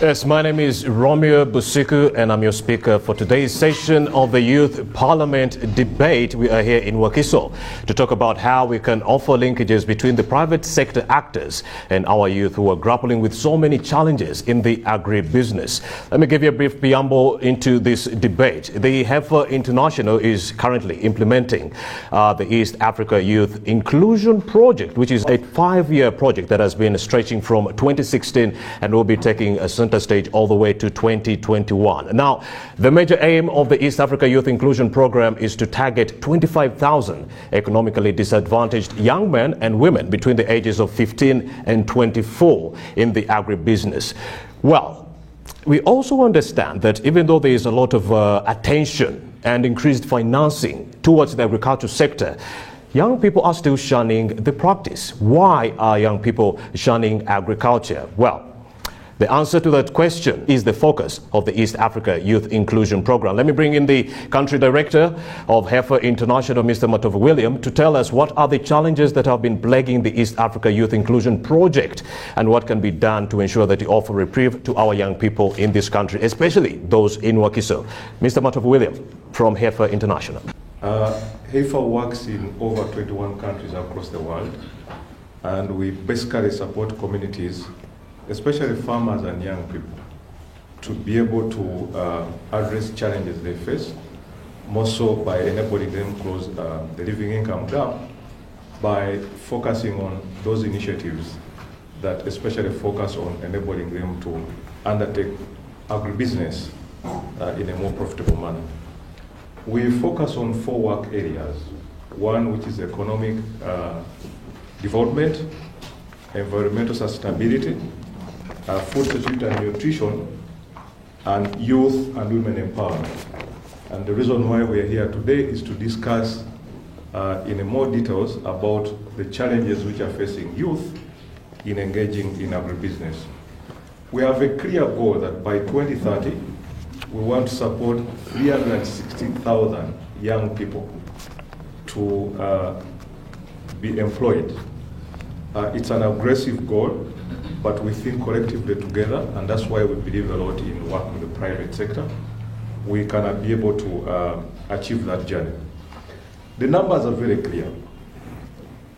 Yes, my name is Romeo Busiku and I'm your speaker for today's session of the Youth Parliament debate. We are here in Wakiso to talk about how we can offer linkages between the private sector actors and our youth who are grappling with so many challenges in the agribusiness. Let me give you a brief preamble into this debate. The Heifer International is currently implementing the East Africa Youth Inclusion Project, which is a 5-year project that has been stretching from 2016 and will be taking a center stage all the way to 2021. Now, the major aim of the East Africa Youth Inclusion Program is to target 25,000 economically disadvantaged young men and women between the ages of 15 and 24 in the agribusiness. Well, we also understand that even though there is a lot of attention and increased financing towards the agriculture sector, young people are still shunning the practice. Why are young people shunning agriculture? Well, the answer to that question is the focus of the East Africa Youth Inclusion Program. Let me bring in the country director of Heifer International, Mr. Matovu William, to tell us what are the challenges that have been plaguing the East Africa Youth Inclusion Project and what can be done to ensure that it offers reprieve to our young people in this country, especially those in Wakiso. Mr. Matovu William from Heifer International. Heifer works in over 21 countries across the world, and we basically support communities, especially farmers and young people, to be able to address challenges they face, more so by enabling them to close the living income gap by focusing on those initiatives that especially focus on enabling them to undertake agribusiness in a more profitable manner. We focus on 4 work areas. One, which is economic development, environmental sustainability, food security and nutrition, and youth and women empowerment. And the reason why we are here today is to discuss in more details about the challenges which are facing youth in engaging in agribusiness. We have a clear goal that by 2030, we want to support 360,000 young people to be employed. It's an aggressive goal, but we think collectively together, and that's why we believe a lot in working with the private sector. We can be able to achieve that journey. The numbers are very clear.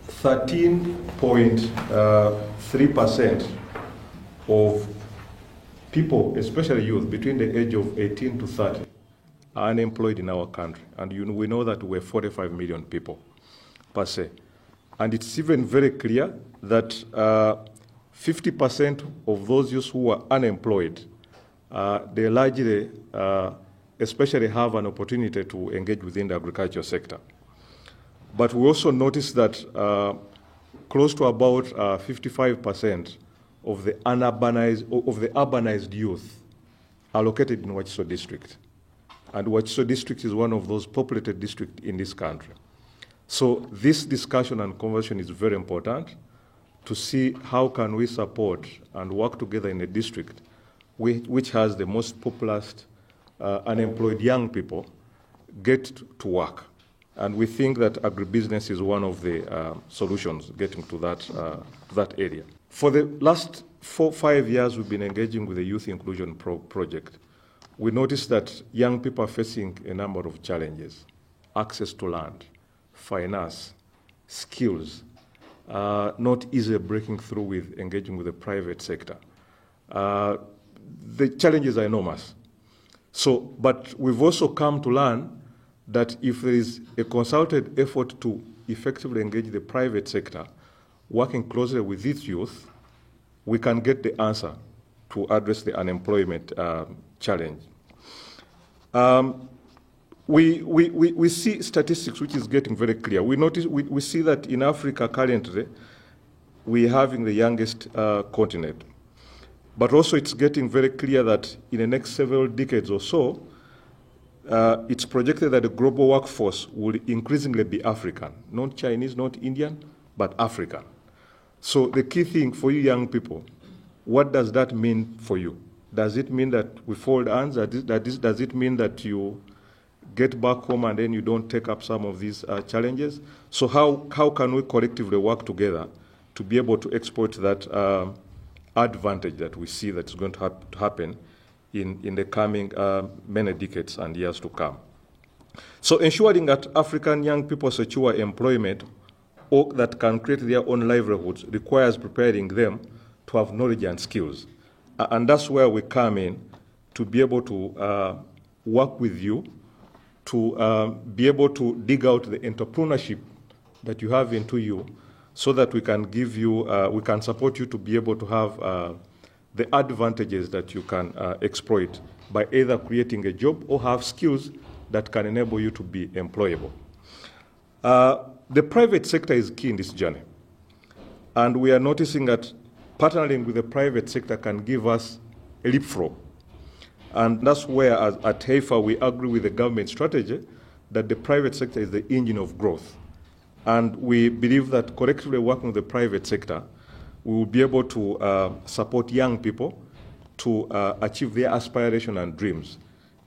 13.3% of people, especially youth, between the age of 18 to 30 are unemployed in our country. And we know that we're 45 million people per se. And it's even very clear that 50% of those youth who are unemployed, they largely, especially have an opportunity to engage within the agriculture sector. But we also noticed that close to about 55% of the urbanized youth are located in Wakiso district. And Wakiso district is one of those populated districts in this country. So this discussion and conversation is very important to see how can we support and work together in a district which has the most populous unemployed young people get to work. And we think that agribusiness is one of the solutions getting to that area. For the last 4-5 years, we've been engaging with the Youth Inclusion Project. We noticed that young people are facing a number of challenges: access to land, finance, skills, not easily breaking through with engaging with the private sector. The challenges are enormous. But we've also come to learn that if there is a concerted effort to effectively engage the private sector, working closely with its youth, we can get the answer to address the unemployment challenge. We see statistics which is getting very clear. We see that in Africa currently, we're having the youngest continent. But also it's getting very clear that in the next several decades or so, it's projected that the global workforce will increasingly be African, not Chinese, not Indian, but African. So the key thing for you young people, what does that mean for you? Does it mean that we fold hands? Does it mean that you get back home and then you don't take up some of these challenges? So how can we collectively work together to be able to export that advantage that we see that's going to happen in the coming many decades and years to come. So ensuring that African young people secure employment or that can create their own livelihoods requires preparing them to have knowledge and skills. And that's where we come in to be able to work with you to be able to dig out the entrepreneurship that you have into you so that we can give you, we can support you to be able to have the advantages that you can exploit by either creating a job or have skills that can enable you to be employable. The private sector is key in this journey. And we are noticing that partnering with the private sector can give us a leapfrog. And that's where, at HEIFA, we agree with the government strategy that the private sector is the engine of growth. And we believe that collectively working with the private sector, we will be able to support young people to achieve their aspiration and dreams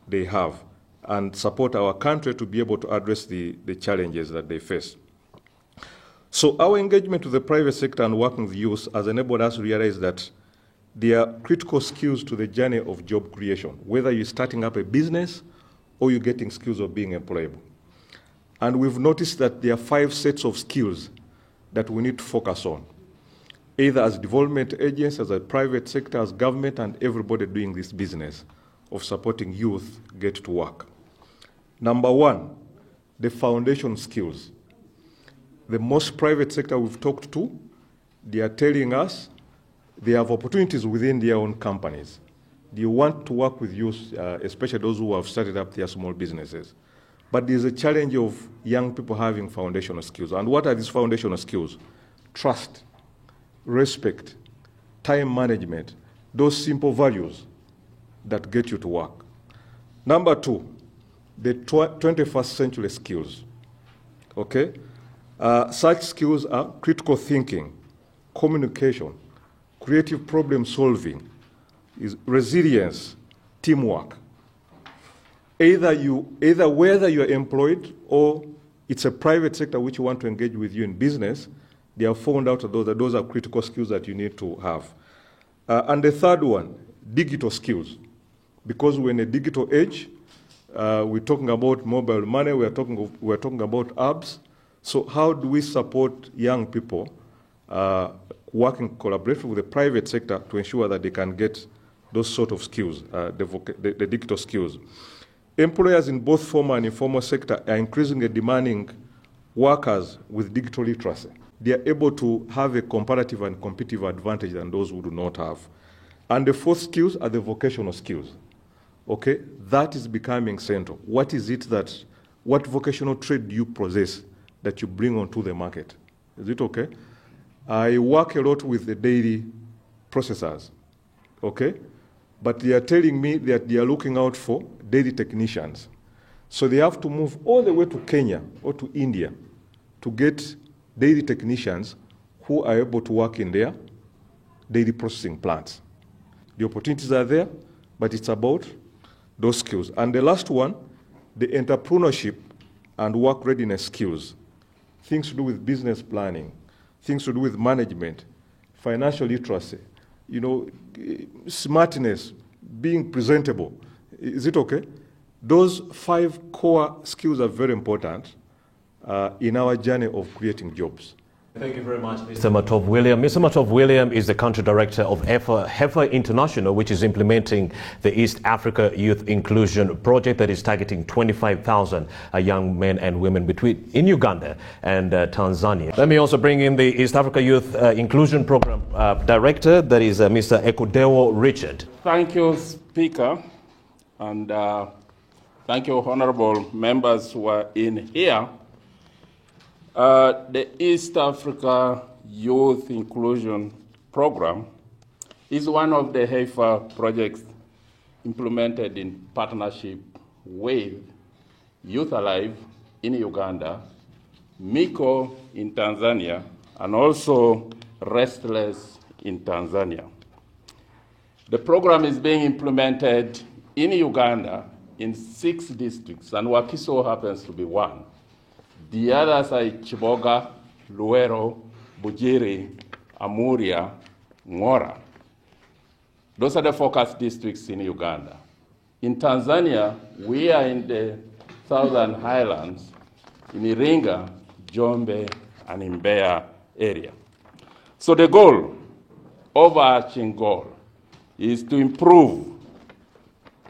they have, and support our country to be able to address the challenges that they face. So our engagement with the private sector and working with youth has enabled us to realize that there are critical skills to the journey of job creation, whether you're starting up a business or you're getting skills of being employable. And we've noticed that there are 5 sets of skills that we need to focus on, either as development agents, as a private sector, as government, and everybody doing this business of supporting youth get to work. Number 1, the foundation skills. The most private sector we've talked to, they are telling us they have opportunities within their own companies. They want to work with youth, especially those who have started up their small businesses. But there's a challenge of young people having foundational skills. And what are these foundational skills? Trust, respect, time management, those simple values that get you to work. Number 2, the 21st century skills. Okay? Such skills are critical thinking, communication, creative problem solving, resilience, teamwork. Either whether you're employed or it's a private sector which you want to engage with you in business, they have found out that those are critical skills that you need to have. And the third one, digital skills. Because we're in a digital age, we're talking about mobile money, we're talking about apps. So how do we support young people working collaboratively with the private sector to ensure that they can get those sort of skills, the digital skills? Employers in both formal and informal sector are increasingly demanding workers with digital literacy. They are able to have a comparative and competitive advantage than those who do not have. And the 4th skills are the vocational skills. Okay, that is becoming central. What is it what vocational trade do you possess that you bring onto the market? Is it okay? I work a lot with the dairy processors, okay? But they are telling me that they are looking out for dairy technicians. So they have to move all the way to Kenya or to India to get dairy technicians who are able to work in their dairy processing plants. The opportunities are there, but it's about those skills. And the last one, the entrepreneurship and work readiness skills. Things to do with business planning, things to do with management, financial literacy, smartness, being presentable. Is it okay? Those 5 core skills are very important in our journey of creating jobs. Thank you very much, Mr. Matov William. Mr. Matov William is the country director of HEIFA International, which is implementing the East Africa Youth Inclusion Project that is targeting 25,000 young men and women in Uganda and Tanzania. Let me also bring in the East Africa Youth Inclusion Program Director, that is Mr. Ekudewo Richard. Thank you, Speaker, and thank you, honorable members who are in here. The East Africa Youth Inclusion Program is one of the HEIFA projects implemented in partnership with Youth Alive in Uganda, MICO in Tanzania, and also Restless in Tanzania. The program is being implemented in Uganda in 6 districts, and Wakiso happens to be one. The others are Chiboga, Luero, Bujiri, Amuria, Ngora. Those are the focus districts in Uganda. In Tanzania, we are in the Southern Highlands, in Iringa, Jombe, and in Mbeya area. So the goal, overarching goal, is to improve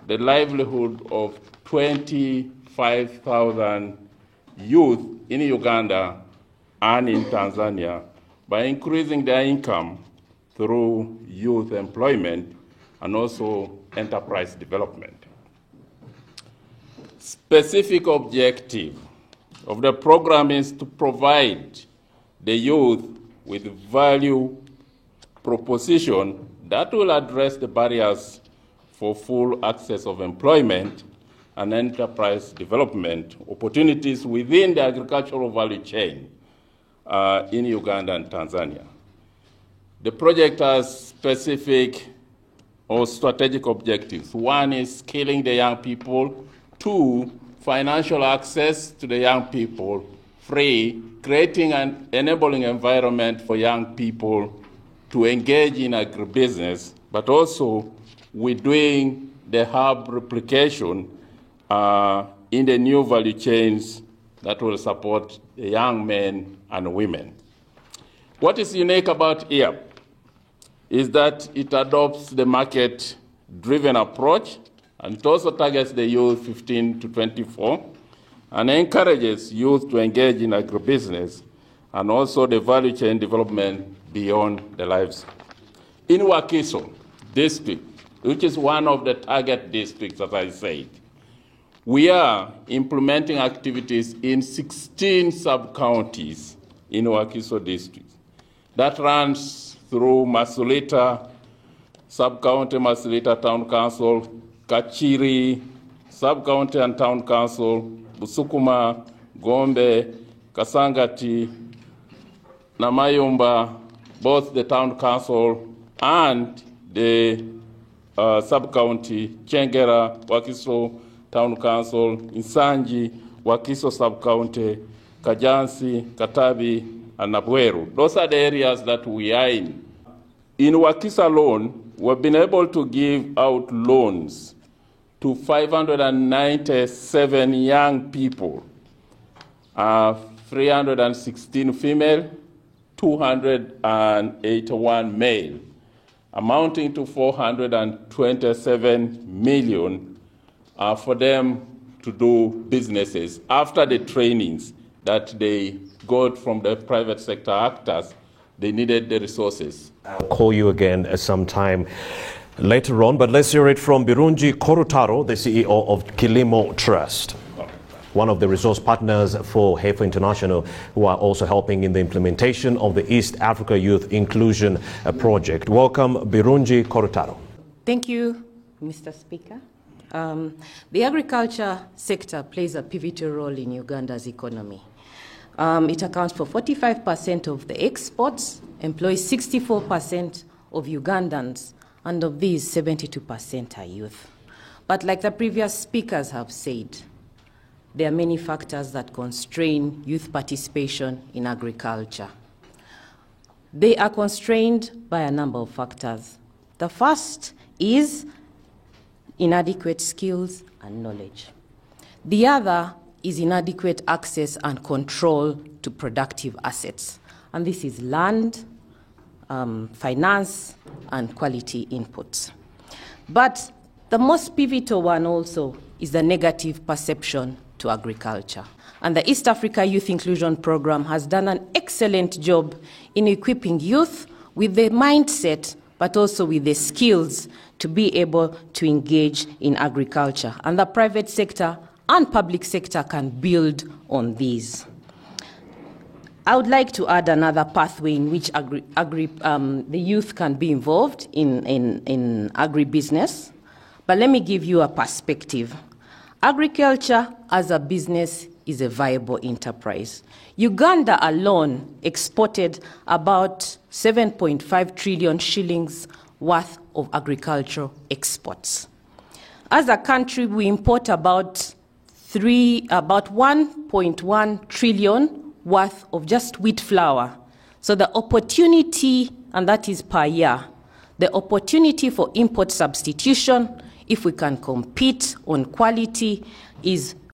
the livelihood of 25,000 youth in Uganda and in Tanzania by increasing their income through youth employment and also enterprise development. Specific objective of the program is to provide the youth with value proposition that will address the barriers for full access of employment and enterprise development opportunities within the agricultural value chain in Uganda and Tanzania. The project has specific or strategic objectives. One is skilling the young people. 2, financial access to the young people. 3, creating an enabling environment for young people to engage in agribusiness, but also we're doing the hub replication in the new value chains that will support the young men and women. What is unique about EAP is that it adopts the market-driven approach, and it also targets the youth 15 to 24 and encourages youth to engage in agribusiness and also the value chain development beyond the lives. In Wakiso district, which is one of the target districts, as I said, we are implementing activities in 16 sub-counties in Wakiso district. That runs through Masulita Sub-County, Masulita Town Council, Kachiri Sub-County and Town Council, Busukuma, Gombe, Kasangati, Namayumba, both the Town Council and the Sub-County, Chengera, Wakiso Town Council, Insanji, Wakiso Sub-County, Kajansi, Katabi, and Nabweru. Those are the areas that we are in. In Wakiso alone, we've been able to give out loans to 597 young people, 316 female, 281 male, amounting to 427 million for them to do businesses after the trainings that they got from the private sector actors. They needed the resources. I'll call you again sometime later on, but let's hear it from Birungi Korutaro, the CEO of Kilimo Trust, one of the resource partners for Heifer International, who are also helping in the implementation of the East Africa Youth Inclusion Project. Welcome, Birungi Korutaro. Thank you, Mr. Speaker. The agriculture sector plays a pivotal role in Uganda's economy. It accounts for 45% of the exports, employs 64% of Ugandans, and of these, 72% are youth. But like the previous speakers have said, there are many factors that constrain youth participation in agriculture. They are constrained by a number of factors. The first is inadequate skills and knowledge. The other is inadequate access and control to productive assets. And this is land, finance, and quality inputs. But the most pivotal one also is the negative perception to agriculture. And the East Africa Youth Inclusion Program has done an excellent job in equipping youth with the mindset, but also with the skills to be able to engage in agriculture. And the private sector and public sector can build on these. I would like to add another pathway in which the youth can be involved in agribusiness, but let me give you a perspective. Agriculture as a business is a viable enterprise. Uganda alone exported about 7.5 trillion shillings worth of agricultural exports. As a country, we import about 1.1 trillion worth of just wheat flour. So the opportunity, and that is per year, The opportunity for import substitution, if we can compete on quality, is